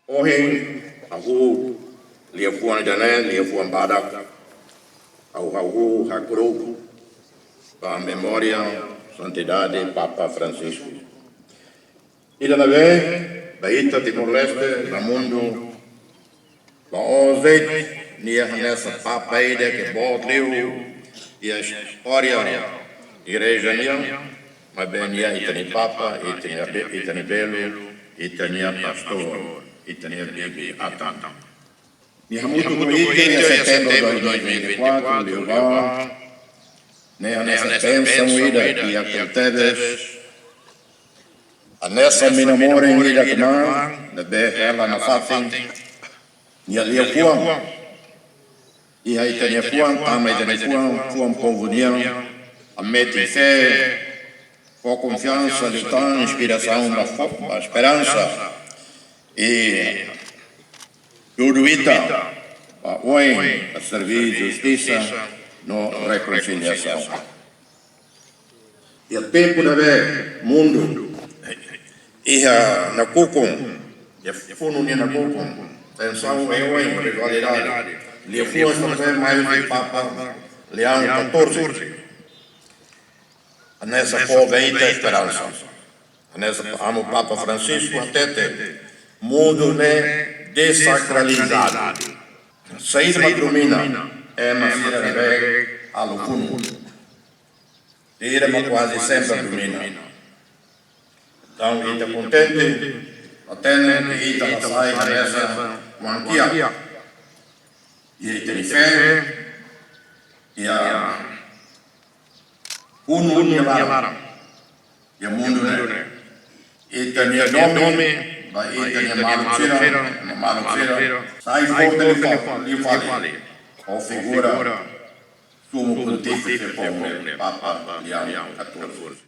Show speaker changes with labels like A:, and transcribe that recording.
A: Hoje, aku liafuan jalan, liafuan badak, au hakro, para a memória, santidade, Papa Francisco. E da vez, baita Timor-Leste, no mundo, para ouvir, nessa Papa ida que botleu, e a história, igreja nia, mas bem nia, e tem Papa, e tem belo, e tem pastor, e tem bebê, atanta. E a muito bonito, em setembro de 2024, levar, nessa pensão ida que acontece, nessa minha memória ida que não, na berra na fatin, e ali a fuam, e aí tem a fuam, também tem a fuam conveniam, a mete fé, com confiança, lutando, inspiração, a esperança, e tudo isso, a hoje, a servir justiça, no reconciliação. E o tempo da ver mundo, e na Cucum, e fundo na Cucum, pensão é hoje, rivalidade, e fundo também mais de Papa Leão XIV, nessa poveita esperança, nessa amo Papa Francisco, até mundo desacralizado. Sair da grumina é uma feira de ver a loucura. Ir quase sempre a grumina. Então, ele está contente, até que ele está saindo dessa manquia. E ele tem fé, e a mundo é lá. E o mundo é. Ele tem nome. Vai ter maluqueira, sai fora de fale, ou figura, sumo pontífice, Papa Leão XIV.